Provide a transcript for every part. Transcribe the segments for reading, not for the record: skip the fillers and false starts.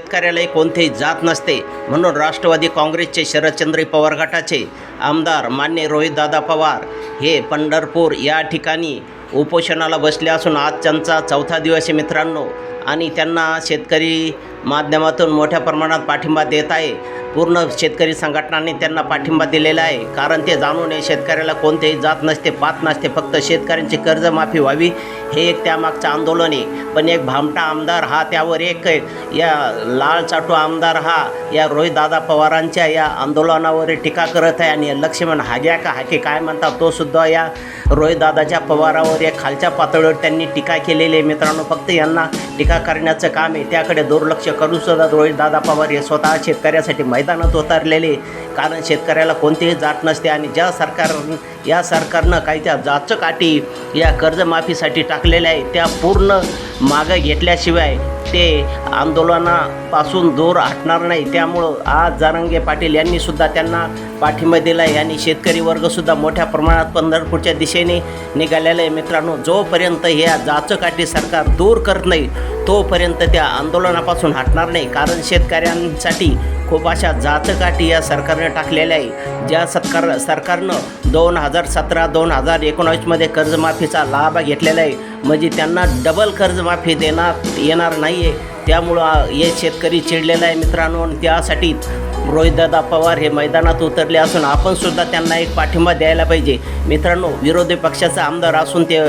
शेतकऱ्यालाही कोणतीही जात नसते म्हणून राष्ट्रवादी काँग्रेसचे शरदचंद्र पवार गटाचे आमदार मान्य रोहितदादा पवार हे पंढरपूर या ठिकाणी उपोषणाला बसले असून आज त्यांचा 4था दिवस आहे मित्रांनो, आणि त्यांना शेतकरी माध्यमातून मोठ्या प्रमाणात पाठिंबा देत आहे। पूर्ण शेतकरी संघटनांनी त्यांना पाठिंबा दिलेला आहे, कारण ते जाणून नये शेतकऱ्याला कोणतेही जात नसते, पात नसते, फक्त शेतकऱ्यांची कर्जमाफी व्हावी हे एक त्यामागचं आंदोलन आहे। पण एक भामटा आमदार हा त्यावर एक या लाल चाटू आमदार हा या रोहितदादा पवारांच्या या आंदोलनावर टीका करत आहे, आणि लक्ष्मण हाग्या का हाके काय म्हणतात तो सुद्धा या रोहितदादाच्या पवारावर एक खालच्या पातळीवर त्यांनी टीका केलेली आहे मित्रांनो। फक्त यांना टीका करण्याचं काम आहे, त्याकडे दुर्लक्ष करून सुद्धा रोहितदादा पवार हे स्वतः शेतकऱ्यासाठी मैदानात उतरलेले, कारण शेतकऱ्याला कोणतीही जात नसते। आणि या सरकारनं काही त्या जाचकाठी या कर्जमाफीसाठी टाकलेल्या आहे त्या पूर्ण मागं घेतल्याशिवाय ते आंदोलनापासून दूर हटणार नाही। त्यामुळं आज जरांगे पाटील यांनी सुद्धा त्यांना पाठिंबा दिला आहे, आणि शेतकरी वर्गसुद्धा मोठ्या प्रमाणात पंढरपूरच्या दिशेने निघालेलं आहे मित्रांनो। जोपर्यंत ह्या जाचकाठी सरकार दूर करत नाही तोपर्यंत त्या आंदोलनापासून हटणार नाही, कारण शेतकऱ्यांसाठी खूप अशा जाचकाठी या सरकारने टाकलेल्या आहे। ज्या सरकारनं 2017-2019मध्ये कर्जमाफीचा लाभ घेतलेला आहे, म्हणजे त्यांना डबल कर्जमाफी देण्यात येणार नाही आहे। त्यामुळं हे शेतकरी चिडलेला आहे मित्रांनो, आणि त्यासाठी रोहितदादा पवार हे मैदानात उतरले असून आपण सुद्धा त्यांना एक पाठिंबा द्यायला पाहिजे मित्रांनो। विरोधी पक्षाचा आमदार असून ते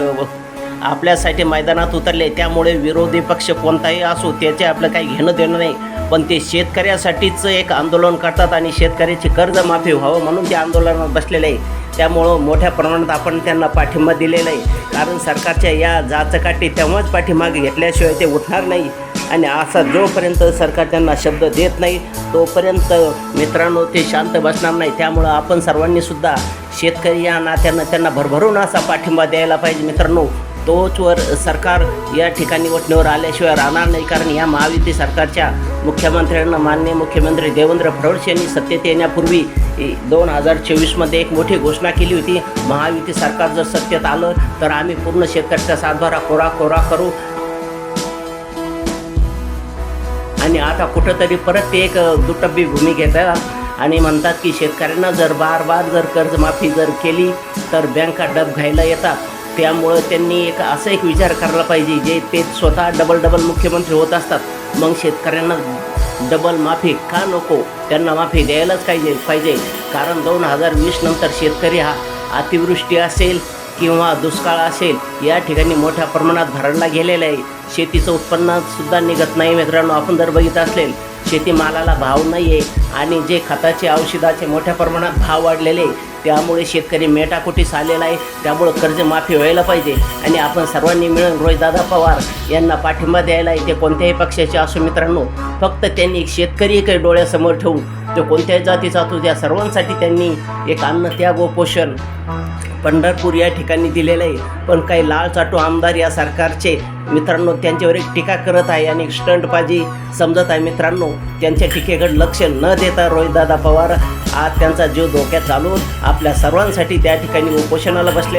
आपल्यासाठी मैदानात उतरले, त्यामुळे विरोधी पक्ष कोणताही असो त्याचे आपलं काही घेणं देणं नाही, पण ते शेतकऱ्यासाठीच एक आंदोलन करतात आणि शेतकऱ्याची कर्जमाफी व्हावं म्हणून ते आंदोलनात बसलेले आहे। त्यामुळं मोठ्या प्रमाणात आपण त्यांना पाठिंबा दिलेला आहे, कारण सरकारच्या या जाचकाठी तेव्हाच पाठिंबा घेतल्याशिवाय ते उठणार नाही। आणि असा जोपर्यंत सरकार त्यांना शब्द देत नाही तोपर्यंत मित्रांनो ते शांत बसणार नाही। त्यामुळं आपण सर्वांनीसुद्धा शेतकरी या नात्यानं त्यांना भरभरून असा पाठिंबा द्यायला पाहिजे मित्रांनो। तोचवर सरकार या ठिकाणी वटणीवर आल्याशिवाय राहणार नाही, कारण या महायुती सरकारच्या मुख्यमंत्र्यांना माननीय मुख्यमंत्री देवेंद्र फडणवीस यांनी सत्तेत येण्यापूर्वी 2024मध्ये एक मोठी घोषणा केली होती, महायुती सरकार जर सत्तेत आलं तर आम्ही पूर्ण शेतकऱ्याचा सातबारा कोरा करू। आणि आता कुठंतरी परत ते एक दुटप्पी भूमी घेतात आणि म्हणतात की शेतकऱ्यांना जर बार जर कर्जमाफी जर केली तर बँका डब घ्यायला येतात। त्यामुळं त्यांनी असं एक विचार करायला पाहिजे, जे ते स्वतः डबल मुख्यमंत्री होत असतात, मग शेतकऱ्यांना डबल माफी का नको, त्यांना माफी द्यायलाच पाहिजे। कारण 2020 नंतर शेतकरी हा अतिवृष्टी असेल किंवा दुष्काळ असेल या ठिकाणी मोठ्या प्रमाणात भरडला गेलेला आहे। शेतीचं उत्पन्नसुद्धा निघत नाही मित्रांनो। आपण जर बघितलं असेल शेतीमालाला भाव नाही आहे, आणि जे खताचे औषधाचे मोठ्या प्रमाणात भाव वाढलेले, त्यामुळे शेतकरी मेटाकुटीस आलेला आहे। त्यामुळं कर्जमाफी व्हायला पाहिजे, आणि आपण सर्वांनी मिळून रोहितदादा पवार यांना पाठिंबा द्यायला आहे। ते कोणत्याही पक्षाचे असो मित्रांनो, फक्त त्यांनी शेतकरी काही डोळ्यासमोर ठेवून तो कोणत्याही जातीचा असो त्या सर्वांसाठी त्यांनी एक अन्न त्याग व पोषण पंढरपूर या ठिकाणी दिलेलं आहे। पण काही लाल चाटू आमदार या सरकारचे मित्रांनो त्यांच्यावर एक टीका करत आहे आणि स्टंटबाजी समजत आहे मित्रांनो। त्यांच्या टीकेकडे लक्ष न देता रोहितदादा पवार आज त्यांचा जीव धोक्यात घालून आपल्या सर्वांसाठी त्या ठिकाणी उपोषणाला बसले।